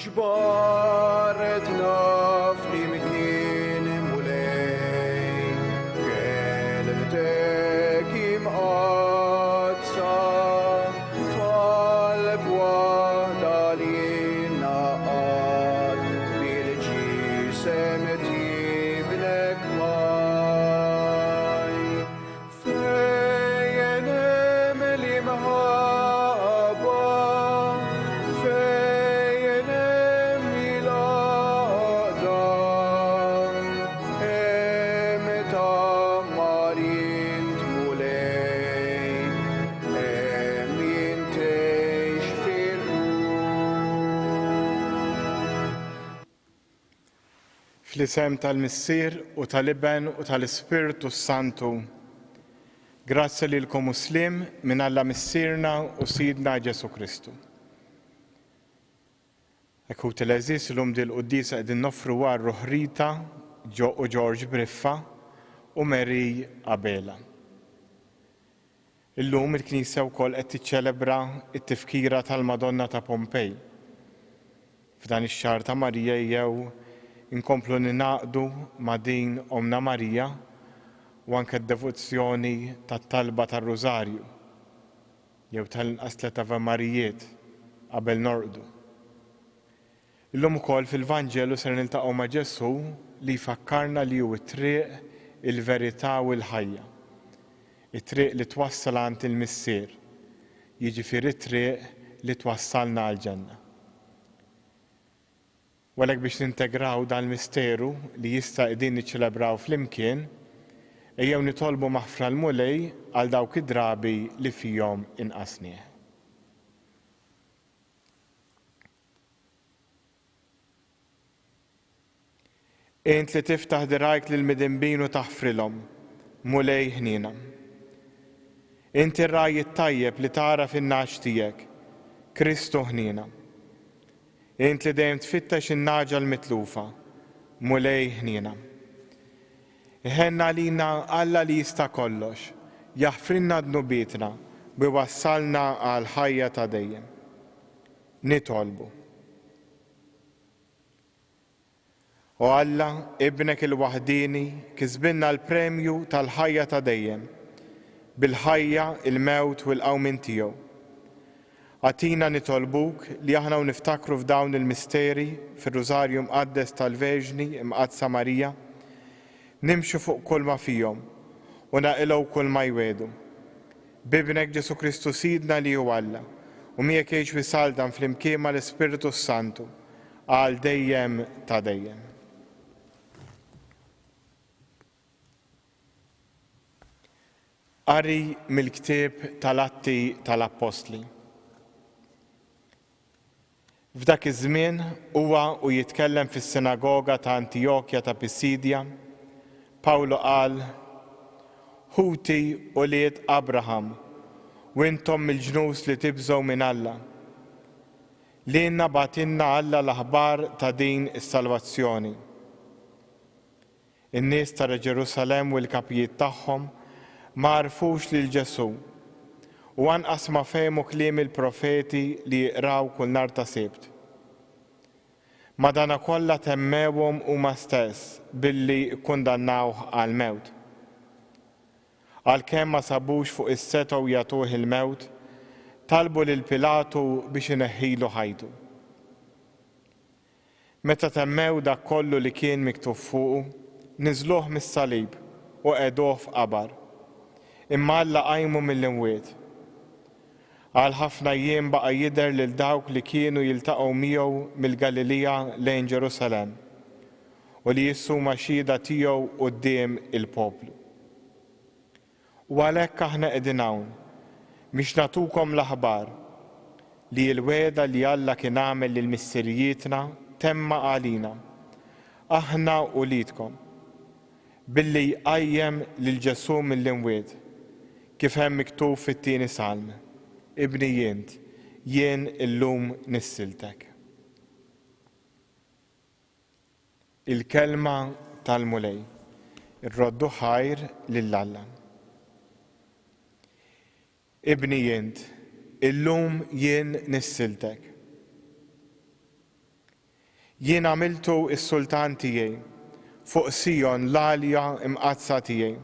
جبارتنا flimkien mulej kelmtek imqatsa fal-bwada li naqad bil-ġisem tibnek maj fejn hemm l-imħabba fejn hemm il-għaqda hemm tammarin tmulej hemm jintejx fil-ruħ. Fl-isem tal-Missier u tal-Iben u tal-Ispiritu Santu, grazzi lilkom muslim minn Alla Missierna u Sidna Ġesu Kristu. Ekkut il-eżis l-lum dil-Quddisa qegħdin noffru għal Ruħ Rita u George Briffa u Mary Abela. Illum il-Knisja wkoll qed tiċċelebra t-tifkira tal-Madonna ta' Pompej. F'dan ix-xahar ta' Marija jew inkomplu ninaqdu ma' din Omna Marija u anke d-devozzjoni tat-talba tar-Rużarju jew tal-inqas tliet Ave Marijiet qabel norqdu. Illum ukoll fil-Vanġelu ser niltaqgħu ma' Ġesu li jfakkarna li hu t-triq, il-verità u l-ħajja. It-triq li twassal għand il-Missier, jiġifieri t-triq li twassalna għall-ġenna. Walek biex nintegraw dan l-misteru li jista' qegħdin niċċelebraw flimkien, ejjew nitolbu maħfra l-mulej għal dawk id-drabi li fihom inqasnieh. Int li tiftaħ dirajk lill-midinbin u taħfrilhom, mulej ħniena. Inti r-raj it-tajjeb li tara fin-naġ tiegħek, Kristu ħniena. Int li dejjem tfittex in-naġa l-mitlufa, mulej ħniena. Iħenna lina Alla li jista' kollox, jaħfrinna dnubietna bi wassalna għal ħajja ta' dejjem. Nitolbu. O Alla, ibnek il-waħdini kisbinna l-premju tal-ħajja ta' dejjem, bil-ħajja, il-mewt u l-qawmin tiegħu. Għatina nitolbuk li aħna niftakru f'dawn il-misteri fir-Rużarju mqaddes tal-Verġni imqadsa Marija, nimxu fuq kull ma fihom u naqilgħu kull ma jwedu. Bibnek Ġesu Kristu Sidna li hu Alla u miegħek jgħix wisaldan flimkien mal-Ispiritu Santu għal dejjem ta' dejjem. Qari mill-ktieb tal-Atti tal-Apostli. F'dak iż-żmien huwa u jitkellem fis-sinagoga ta' Antiokkja ta' Pisidja, Pawlu qal: Ħuti ulied Abraham, u intom mill-ġnus li tibżgħu minn Alla. Lienna bagħtinna Alla l-aħbar ta' din is-salvazzjoni. In-nies ta' Ġerusalemm u l-kapijiet tagħhom ma għarfux lil Ġesu u anqas ma fehmu kliem il-profeti li jqraw kull nhar ta' Sibt. Madankollha temmewhom huma stess billi kkundannawh għal mewt. Għalkemm ma sabux fuq is-setgħu jagħtuh il-mewt, talbu lil Pilatu biex ineħħilu ħajtu. Meta temmew dak kollu li kien miktub fuqu, niżluh mis-salib u qegħduh f'qabar. Imma Alla qajmu mill-imwiet. Għal ħafna jiem baqa' jidher lil dawk li kienu jiltaqgħu miegħu mill-Galilija lejn Ġerusalemm u li jissu maxxida tiegħu quddiem il-poplu. U għalhekk aħna qegħdin hawn biex nagħtukom l-aħbar li l-wegħda li Alla kien għamel lil missirijietna temma għalina, aħna ulidkom, billi jqajjem lil Ġesu mill-imwiet kif hemm miktub fit-tieni Salm. Ibni jien illum nissiltek. Il-kelma tal-mulej, ir-roddu ħajr lill-Alla. Ibni illum jien nissiltek. Jien għamiltu s-sultan tiegħi fuq Sion l-għalja imqazza tiegħi.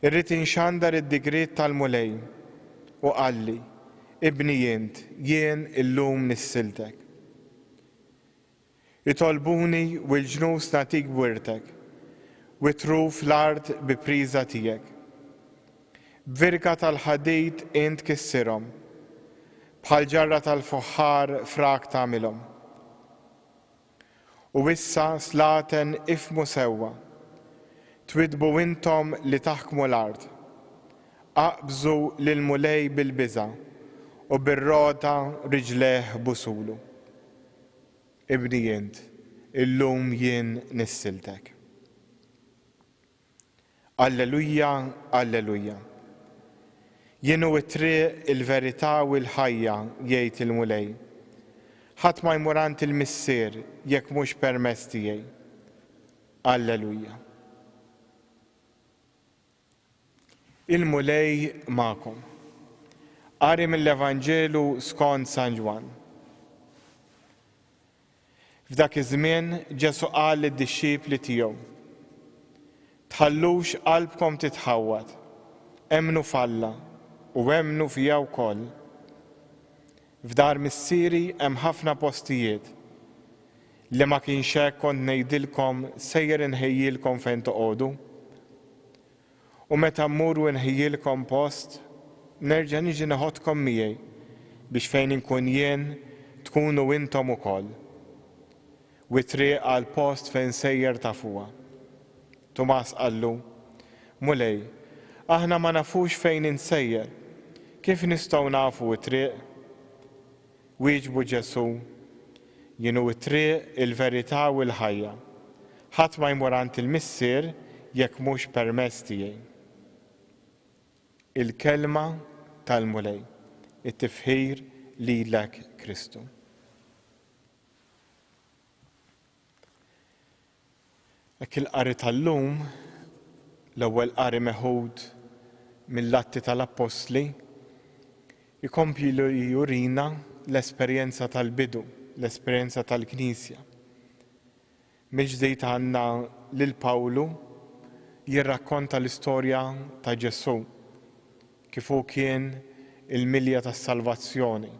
Irrid inxandar id-digriet tal-mulej u qalli, ibni jien illum nissiltek. Itolbuni u l-ġnus natik bwirtek, u truf l-art bi priża tiegħek. B'virka tal-ħadid int kissirhom, bħal ġarra tal-fuħħar frak tagħmilhom. U issa slaten ifmu sewwa, twidbu intom li taħkmu l-art, aqbżu lil-mulej bil-biża u bir-rota riġleħ busulu. Ibni jint, illum jien nissiltek. Alleluja, alleluja. Jienu it-triq, il-verità u l-ħajja jgħid il-mulej. Ħadd ma jmurant il-missier jekk mhux permezz tiegħi. Alleluja. Il-mulej magħkom. Qari mill-Evanġelu skont San Ġwan. F'dak iż-żmien Ġesu qal lid-dixxipli tiegħu: tħallux qalbkom titħawwad, emnu f'Alla u emnu fija wkoll. F'dar missieri hemm ħafna postijiet li ma kienx hekk kont ngħidilkom sejjer inħejjilkom fejn toqgħodu. U meta mmur u nħejjilkom post, nerġa' niġi neħodkom miegħi biex fejn inkun jien tkunu intom ukoll. U triq għal post fejn sejjer tafuha. Tumas qallu: mulej, aħna ma nafux fejn insejjer, kif nistgħu nafu t-triq? Wieġbu Ġesu: jienu t-triq, il-verità u l-ħajja. Ħadd ma jmur għand il-missier jekk mhux permezz tiegħi. Il-kelma tal-mulej, it-tifħir lilek Kristu. Hekk il-qari tal-lum, l-ewwel qari meħud mill-Atti tal-Apostli, jkompli jurina l-esperjenza tal-bidu, l-esperjenza tal-Knisja. Mill-ġdid għandna lil Pawlu jirrakkonta l-istorja ta' Ġesu, kif hu kien il-milja tas-salvazzjoni.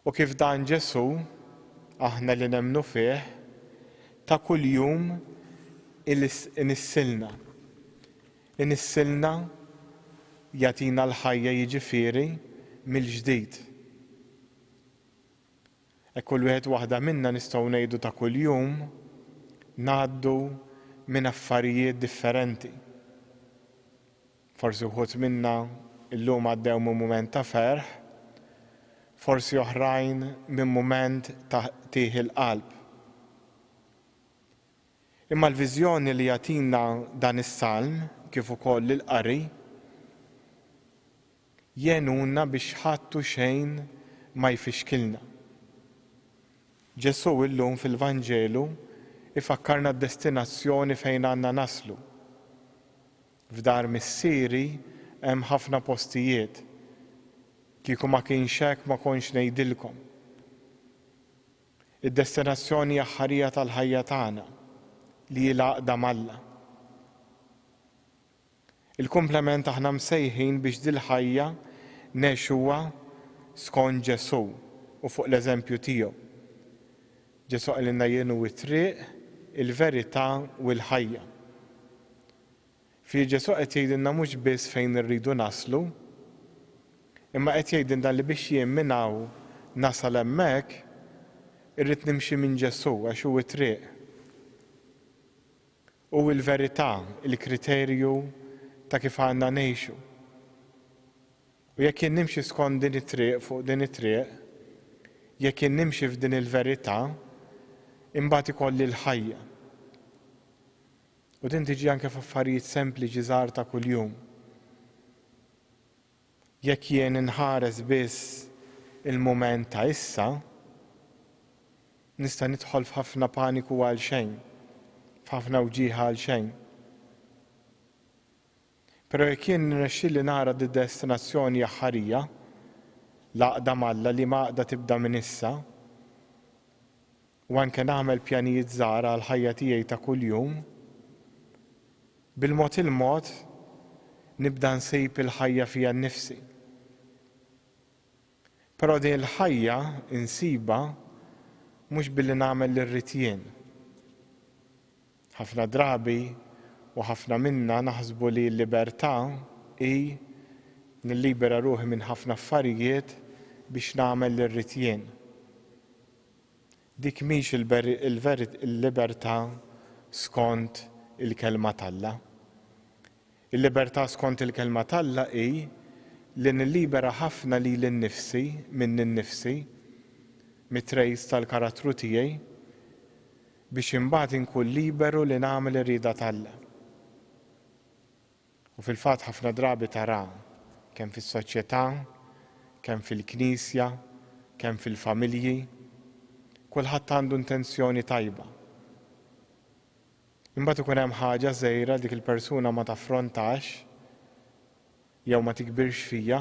U kif dan Ġesu, aħna li nemmnu fih, ta' kuljum inissilna. Inissilna jagħtina l-ħajja jiġifieri mill-ġdid. Kull wieħed waħda minna nistgħu ngħidu ta' kuljum ngħaddu minn affarijiet differenti. Forsi wħud minna llum għaddew minn mument ta' ferħ, forsi oħrajn minn mument ta' tieħ il-qalb. Imma l-viżjoni li jagħtina dan is-salm kif ukoll il-qari jenuna biex ħattu xejn ma jfixkilna. Ġesu illum fil-Vanġelu ifakkarna d-destinazzjoni fejn għandna naslu. F'dar missieri hemm ħafna postijiet. Kieku ma kienx hekk ma kontx ngħidilkom. Id-destinazzjoni aħħarija tal-ħajja tagħna li l-għaqda malla. Il-komplement aħna msejħin biex dil-ħajja nexuha skont Ġesu u fuq l-eżempju tiegħu. Ġesu qalilna jienu t-triq, il-verità u l-ħajja. Fi Ġesu qed jgħidilna mhux biss fejn irridu naslu, imma qed jgħidilna li biex jien minn hawn nasal hemmhekk irrid nimxi minn Ġesu għax hu t-triq. U l-verità, il-kriterju ta' kif għandna ngħixu. U jekk jien nimxi skont din it-triq fuq din it-triq, jekk jien nimxi f'din il-verità, imbagħad ikolli l-ħajja. U din tiġi anke f'affarijiet sempliċi żgħar ta' kuljum. Jekk jien inħares biss il-mument ta' issa, nista' nidħol f'ħafna paniku għal xejn. F'ħafna wġieħa għal xejn. Però jekk jien nirnexxieli nara d-destinazzjoni aħħarija, l-għaqda malla li m'għaqda tibda minn issa, u anke nagħmel pjanijiet żgħar għal ħajja tiegħi ta' kuljum, bil-mod il-mod nibda nsejb il-ħajja fija nnifsi. Però din il-ħajja insiba mhux billi nagħmel l-irrid jien. Ħafna drabi u ħafna minna naħsbu li l-libertà hi nillibera ruħi minn ħafna affarijiet biex nagħmel l-irrid jien. Dik mhix il-libertà skont il-kelma t'Alla. Il-libertà skont il-kelma t'Alla hi li nillibera ħafna lili nnifsi minn innifsi mit-trejs tal-karattru tiegħi biex imbagħad inkun liberu li nagħmel ir-rieda t'Alla. U fil-fatt ħafna drabi tara kemm fis-soċjetà, kemm fil-Knisja, kemm fil-familji, kulħadd għandu intenzjoni tajba. Imbagħad ikun hemm ħaġa żgħira dik il-persuna ma taffrontax jew ma tikbirx fija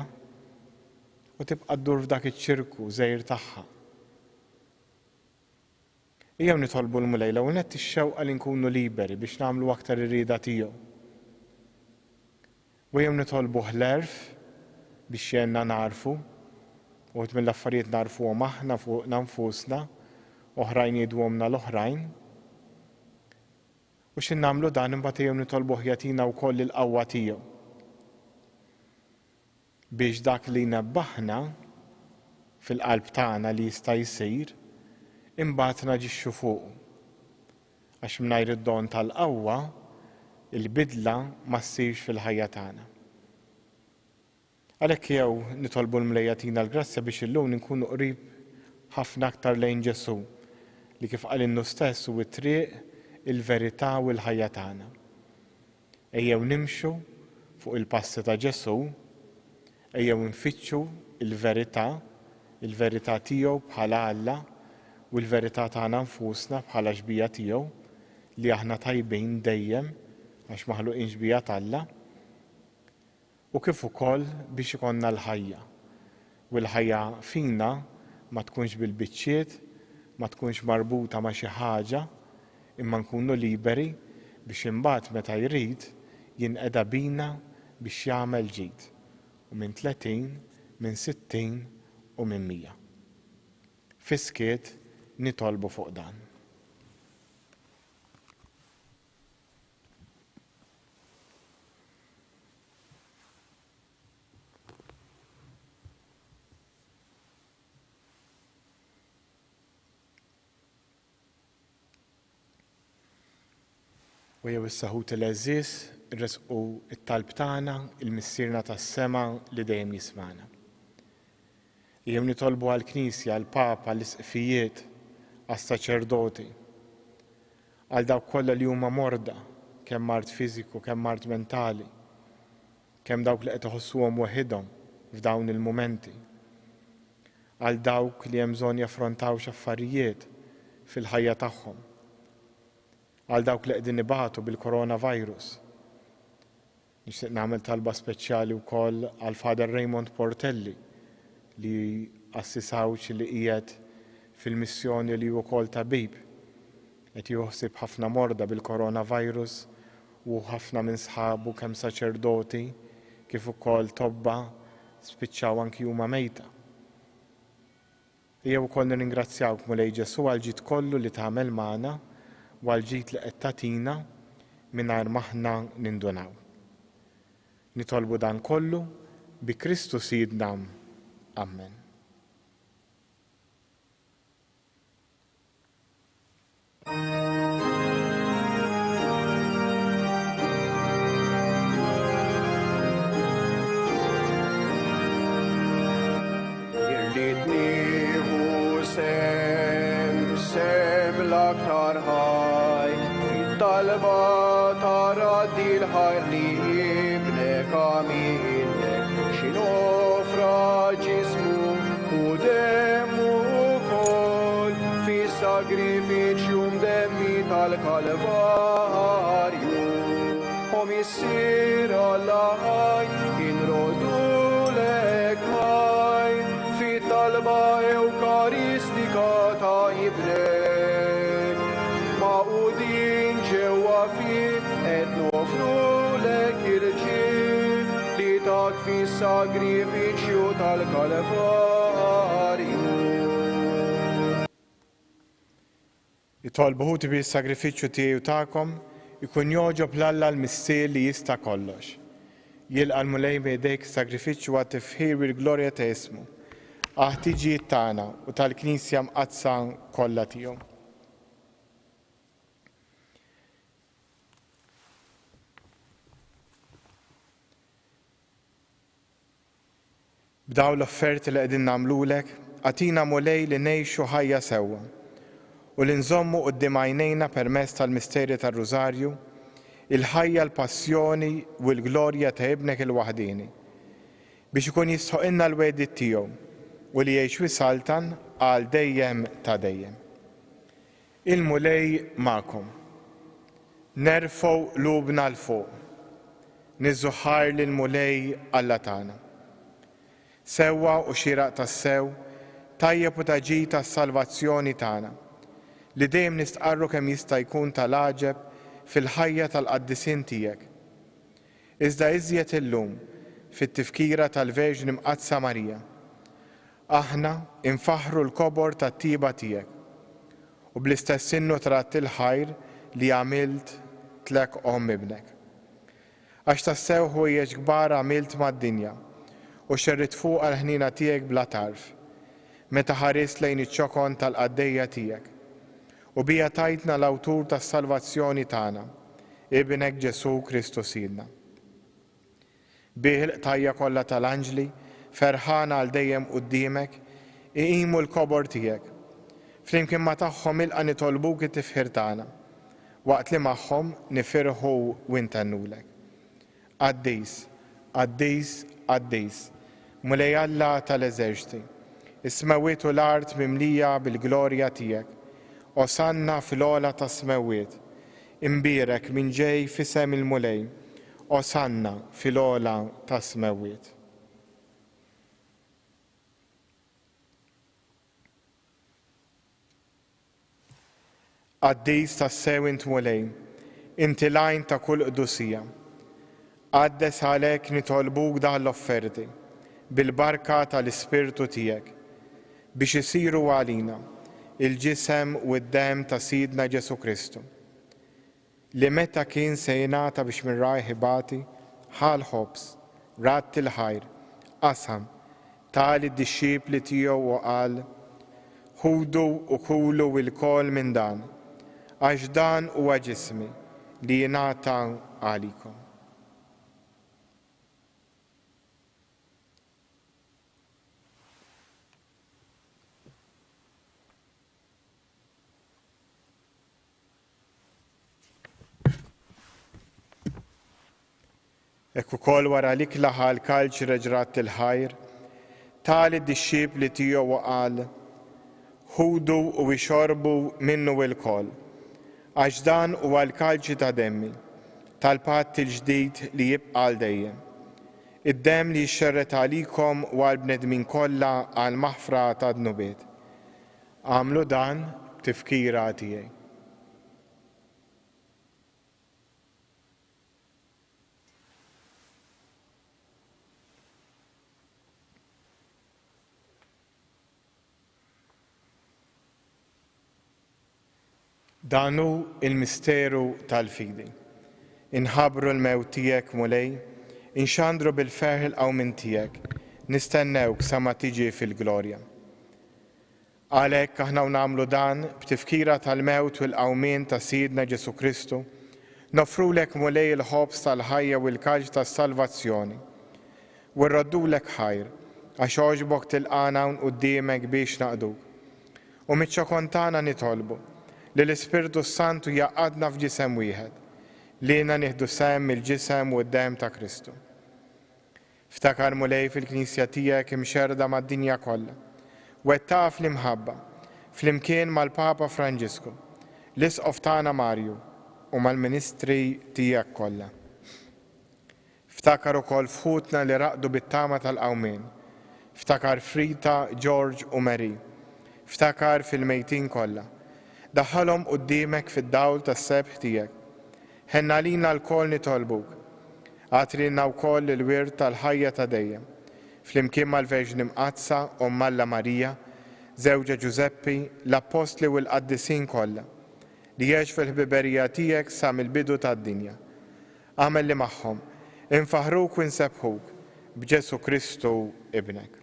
u tibqa' ddur f'dak iċ-ċirku żgħir tagħha. Ejjew nitolbu l-mulejla u nett ix-xewqa li nkunu liberi biex nagħmlu aktar ir-rieda tiegħu. U jew nitolbu ħlerf biex jenna narfu, uħud mill-affarijiet narfuhom aħna fuqna nfusna, oħrajn jidwomna l-oħrajn. U x'in nagħmlu dan imbagħad jew nitolbu jagħtina wkoll il-qawwa tiegħu. Biex dak li nebbaħna fil-qalb tagħna li jista' jsir, imbagħad naġixxu fuqu. Għax mingħajr id-don tal-qawwa, il-bidla ma ssirx fil-ħajja tagħna. Għalhekk jew nitolbu l-Mlejja tina l-grazzja biex illum nkunu qrib ħafna aktar lejn Ġesu li kif qal innu stess hu t-triq, il-verità u l-ħajja tagħna. Ejjew nimxu fuq il-passi ta' Ġesu, ejjew nfittxu il-verità tiegħu bħala Alla u l-verità tagħna nfusna bħala xbija tiegħu li aħna tajbin dejjem għax maħluqin xbija t'Alla. U kif ukoll biex ikonna l-ħajja. U l-ħajja fina ma tkunx bil-biċċiet, ma tkunx marbuta ma' xi ħaġa, imma nkunu liberi biex imbagħad meta jrid jinqeda bina biex jagħmel ġid. U minn 30, minn 60 u minn 100. Fiskiet nitolbu fuq dan. U jew is-saħut il-għeżiż irresqu t-talb tagħna il-missierna tas-sema li dejjem jisma'na. Jew nitolbu għall-Knisja, għall-Papa, għall-isqfijiet, għas-saċerdoti, għal dawk kollha li huma morda, kemm mard fiżiku, kemm mard mentali, kemm dawk li qed iħossuhom waħedhom f'dawn il-mumenti, għal dawk li hemm bżonn jaffrontaw x'affarijiet fil-ħajja tagħhom, għal dawk li qegħdin ibatu bil-coronavirus. Nixtieq nagħmel talba speċjali wkoll għal Father Raymond Portelli li assisawx li qiegħed fil-missjoni li hu wkoll tabib qed joħsib ħafna morda bil-coronavirus u ħafna minn sħabu kemm saċerdoti kif ukoll tobba spiċċaw anki huma mejta. Ejjew ukoll nirringrazzjawk Mulej Ġesu għal ġid kollu li tagħmel magħna u għal ġid li qed tagħtina mingħajr ma aħna nindunaw. Nitolbu dan kollu bi Kristu Sidna. Amen. sem l-aktar ħaj, fit-talba tara dil-ħajr li jibnek għamilek, xinofra ġismu u demmu kol, fi sagrifiċjum demmi tal-Kalvarju, u missir Allahaj, inrodu lek ħaj, fit-talba eukaristika ta' jibnek. Is-sagrifiċċju tal-Kalvarju. Jitolbu bi s-sagrifiċċju tiegħu tagħkom ikun joġob l-Alla l-missier li jista' kollox. Jilqa' l-mulej b'ejdejk sagrifiċċju għat-tifħir bil-glorja ta' ismu. Aħtiġijiet tagħna u tal-Knisja mqazza kollha tiegħu. B'daw l-offerti li qegħdin nagħmlulek, għatina mulej li ngħixu ħajja sewwa u li nżommu quddiem għajnejna permezz tal-misterju tar-Rużarju il-ħajja l-passjoni u l-glorja ta' ibnek il-waħdini biex ikun jistħoqilna l-wedit tiegħu u li jgħix wisaltan għal dejjem ta' dejjem. Il-mulej magħkom. Nerfgħu qlubna l fuq. Niżżuħħar lil mulej Alla tagħna. Sewwa u xieraq tas-sew, tajjeb u taġi tas-salvazzjoni tagħna li dejjem nistqarru kemm jista' jkun tal-għaġeb fil-ħajja tal-qaddisin tiegħek. Iżda iżjed illum fit-tifkira tal-Verġni Mqazza Marija. Aħna infaħru l-kobor tat-tiba tiegħek u bl-istess innu tratt il-ħajr li għamilt tlek ibnek. Għax tassew ħwejjeġ kbar għamilt mad-dinja u xerrit fuq għal-ħnina tiegħek bla tarf, meta ħares lejn iċ-ċokon tal-qaddejja tiegħek. U bija tajtna l-awtur tas-salvazzjoni tagħna, ibnek Ġesu Kristu Sidna. Bih il-qtajja kollha tal-anġli, ferħana għal dejjem quddiemek, iqimu l-kobor tiegħek. Flimkien ma tagħhom ilqa' nitolbuk it-tifħir tagħna, waqt li magħhom nifirħu u ntennulek. Qaddis, qaddis, qaddis, mulej Alla tal-eżerċti, is-smawiet u l-art mimlija bil-glorja tiegħek. Osanna fil-ola ta' smewiet, imbierek minn ġej fisem il-mulej, osanna fil-ola ta' smewiet. Qaddis tas-sew int mulej, inti lajn ta' kull qdusija. Qaddes għalhekk nitolbuk daħ l-offerti bil-barka tal-Ispirtu tiegħek biex isiru għalina il-ġisem u d-dem ta' Sidna Ġesu Kristu, li meta kien se jingħata biex minn rajħibati ħal ħobs, rat il-ħajr, qasam, tal id-dixxipli tiegħu u qal, ħudu u kulu il-kol minn dan, għax dan huwa ġismi li jingħata għalikom. Ekku kol wara li klaħa l-kalċ reġrat il-ħajr, tal id-dixxipli tiegħu u qal, ħudu u ixorbu minnu il-kol, għax dan huwa l-kalċi ta' demmi, tal-patt il-ġdid li jibqa' għal dejjem. Id-demm li jxerret għalikom u għall-bnedmin kollha għal maħfra ta' dnubiet. Għamlu dan b'tifkira tiegħi. Danu il-misteru tal-fidi. Inħabru l-mewt tiegħek mulej, inxandru bil-ferħ il-qawmin tiegħek, nistennewk sa ma tiġi fil-glorja. Għalhekk aħna nagħmlu dan b'tifkira tal-mewt u l-qawmin ta' Sidna Ġesu Kristu, nofrulek mulej il-ħobs tal-ħajja u l-kalġ tas-salvazzjoni. U rroddulek ħajr, għax għoġbok tilqana quddiemek biex naqduk. U miċ-ċokon tagħna nitolbu li l-Ispirtu Santu jaqadna f'ġisem wieħed, li jiena nieħdu sehem il-ġisem u d-dem ta' Kristu. Ftakar mulej fil-Knisja tiegħek imxerda mad-dinja kollha, wettaq fl-imħabba, flimkien mal-Papa Franġisku, l-Isqof tagħna Marju u mal-Ministri tiegħek kollha. Ftakar ukoll fħutna li raqdu bit-tama tal-qawmien, ftakar Frita, George u Mary, ftakar fil-mejtin kollha. Daħħalhom quddiemek fid-dawl tas-sebħ tiegħek. Ħenna lina l-kol nitolbuk. Għatrina wkoll il-wirt tal-ħajja ta' dejjem. Flimkien mal-Verġni Mqazza Alla Marija, żewġa Ġuzeppi, l-Apostli u l-Qaddisin kollha li jgħix fil-ħbiberija tiegħek sa mill-bidu tad-dinja. Għamel li magħhom infaħruk u nsebħuk b'Ġesu Kristu ibnek.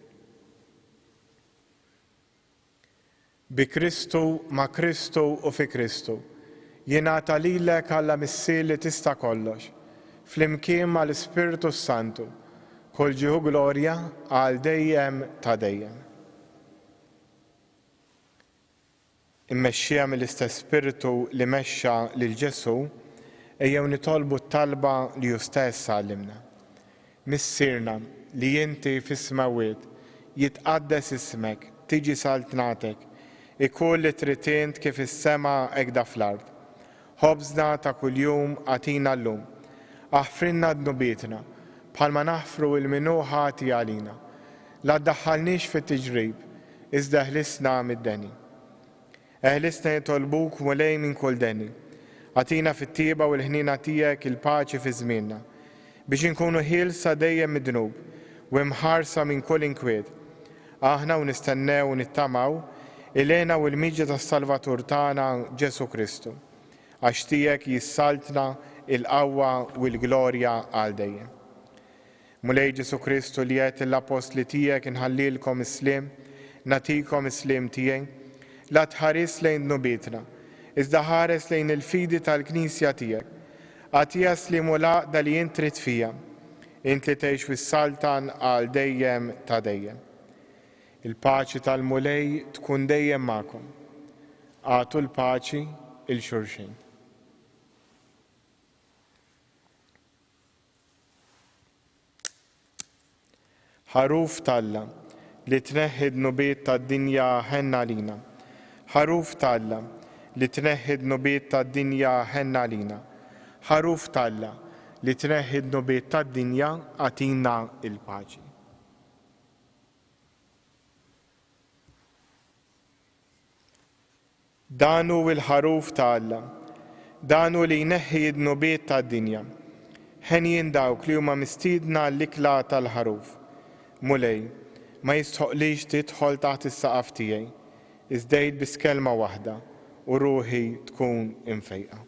Bi Kristu, ma' Kristu u fi Kristu, jingħata lilek Alla missier li tista' kollox, flimkien mal-Ispiritu Santu, kull ġieħu glorja għal dejjem ta' dejjem. Immexxija mill-istess Spiritu li mexxa lil Ġesu, ejjew nitolbu t-talba li hu stess għallimna. Missierna li inti fis-smawiet jitqaddes ismek, tiġi saltnatek, ikun li trid kif is-sema hekk da fl-ard. Ħobżna ta' kuljum għatina llum, aħfrinna dnubietna bħalma naħfru l-minuħati għalina. La ddaħħalniex fit-tiġrib, iżda ħlisna mid-deni. Eħlisna jitolbuk mulej minn kull deni. Għatina fit-tieba u l-ħnina tiegħek il-paċi fi żmienna, biex inkunu ħielsa dejjem mid-dnub u imħarsa minn kull inkwiet. Aħna u nistennew u nittamaw il-għena u l-miġja tas-Salvatur tagħna Ġesu Kristu, għax tiegħek jissaltna il-qawwa u l-glorja għal dejjem. Mulej Ġesu Kristu li qed l-apostli tiegħek inħallilkom is-sliem, nagħtikom is-sliem tiegħi, la tħares lejn dnubietna, iżda ħares lejn il-fidi tal-Knisja tiegħek. Għatija slim u laqda li int trid fija, int li tgħix fis-saltan għal dejjem ta' dejjem. Il-paċi tal-mulej tkun dejjem magħkom. Għatu l-paċi il-xulxin. Ħaruf Alla li tneħħi d-nubiet tad-dinja ħenna lina. Ħaruf Alla li tneħħi d-nubiet tad-dinja ħenna lina. Ħaruf Alla li tneħħi d-nubiet tad-dinja għatina il-paċi. Danu il-ħaruf ta' Alla, danu li jneħħi d-nubiet tad-dinja. Ħenjin dawk li huma mistiedna l-ikla tal-ħaruf. Mulej, ma jistħoqlix tidħol taħt is-saqaf tiegħi, iżdejt biss kelma waħda u ruħi tkun imfejqa.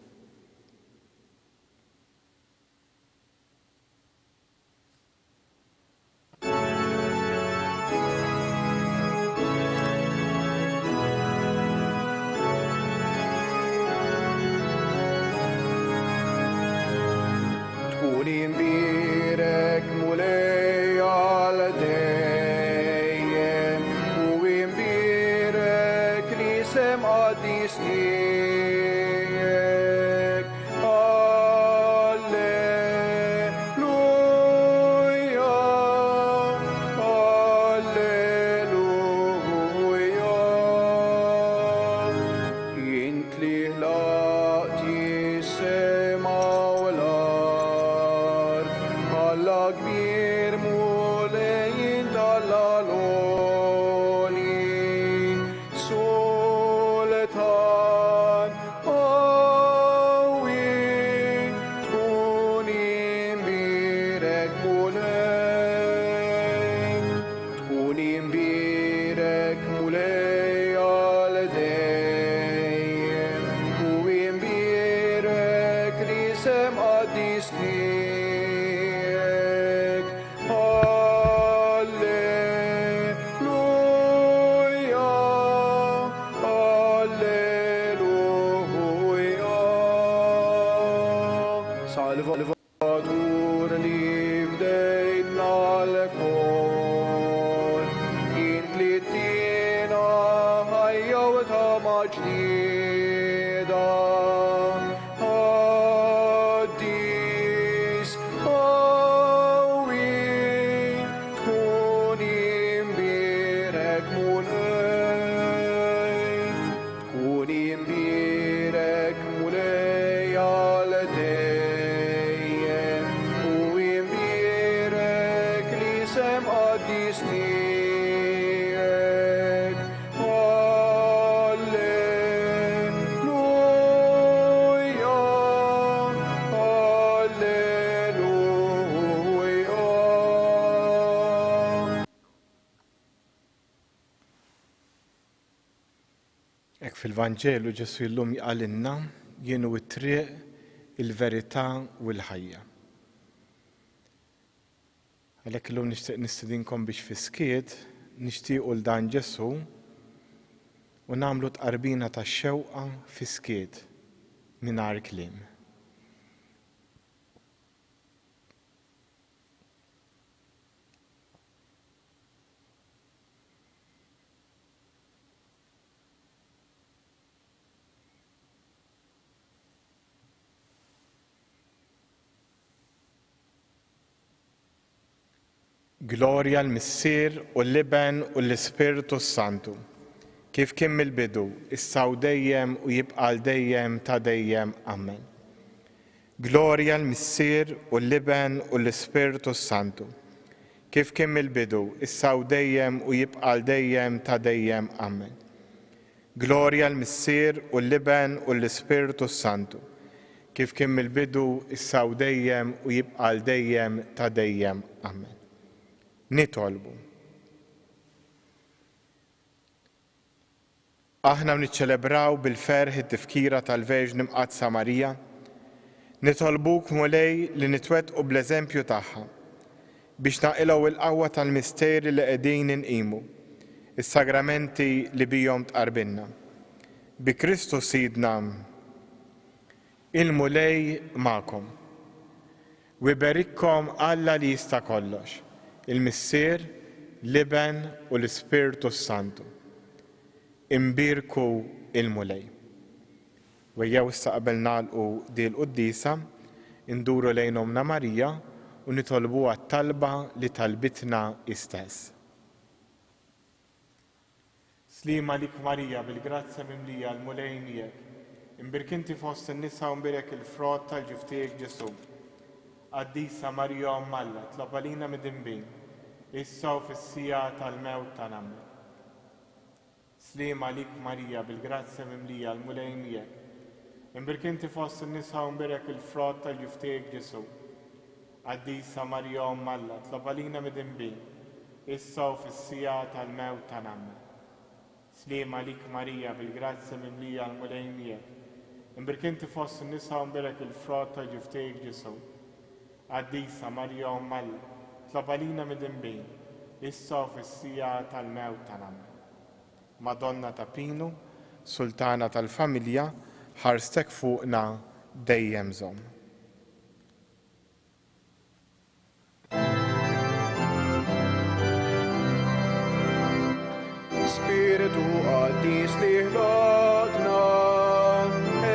Ek fil-Vanġelu Ġesu llum jqalinna jienu t-triq, il-verità u l-ħajja. Għalhekk illum nixtieq nistidinkom biex fiskiet nixtiequ l dan Ġesu u nagħmlu tqarbina tax-xewqa fiskiet mingħajr kliem. Glorja l-Missier u l-Liben u l-Ispiritu Santu, kif kien mill-bidu, issa u dejjem u jibqa' dejjem ta' dejjem. Amen. Glorja l-Missier u l-Liben u l-Ispiritu Santu, kif kien mill-bidu, issa u dejjem u jibqa' dejjem ta' dejjem. Amen. Glorja l-Missier u l-Liben u l-Ispiritu Santu, kif kien mill-bidu, issa u dejjem u jibqa' dejjem ta' dejjem. Amen. Nitolbu. Aħna niċċelebraw bil-ferħ it-tifkira tal-Verġni Mqadsa Marija, nitolbuk mulej li nitwettqu bl-eżempju tagħha biex naqilgħu il-qawwa tal-misteri li qegħdin inqimu, is-sagramenti li bihom tqarbilna. Bi Kristu Sidna, il-mulej magħkom. U jberikkom Alla li jista' kollox, il-Missier, Liben u l-Ispiritu Santu. Imbirku il-mulej. Wejjew issa qabel nagħlqu din il-qudiesa, induru lejn Omna Marija u nitolbuha t-talba li talbitna istess. Slima lik Marija bil-grazzja mimlija l-mulej miegħek. Imbirk inti fost in-nisa u mbirek il-frott tal-ġiftijek Ġesu. Qaddisa Marija Omm Alla, tlob għalina mid-dinbin, issa u fis-sija tal-mewt tagħna. Slima lik Marija bil-grazzja mimlija l-mulej miegħek. Imbirk inti fost in-nisa u mbirek il-frott tal-ġiftijek Ġesu. Qaddisa Marija Omm Alla, tlob għalina mid-dinbin, issa u fis-sija tal-mewt tagħna. Slima lik Marija bil-grazzja mimlija l-mulej miegħek. Imbirk inti fost in-nisa u mbirek il-frott tal-ġiftijek Ġesu. Qaddisa Marija Omm Alla, tlob għalina mid-dinbin, issa u fis-sija tal-mewt tagħna. Madonna ta' Pinu, Sultana tal-Familja, ħarstek fuqna dejjem żomm. Spiritu qaddis li ħlaqna,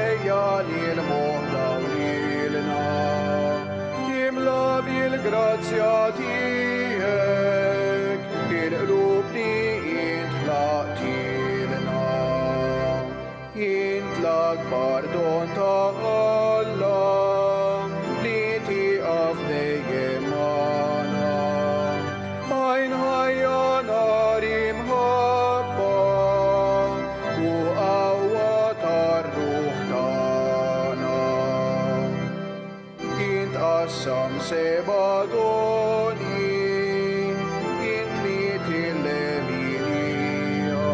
ejja lil moħla u lilna, jimla bil-grazzja tiegħek il-qlub li intħlaqtilna. Jintlaq pardon ta' Alla li tieqaf dejjem magħna. Għajn ħajja nar imħabba u qawwa tar-ruħ tagħna. Intqassam seba' doni, intliet il-leminija,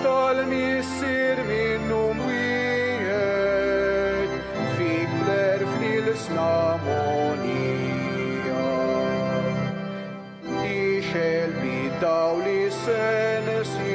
tal-Missier minnhom wieħed, fik bl-erf nilsna monija. Ixel bid-dawl is-sensi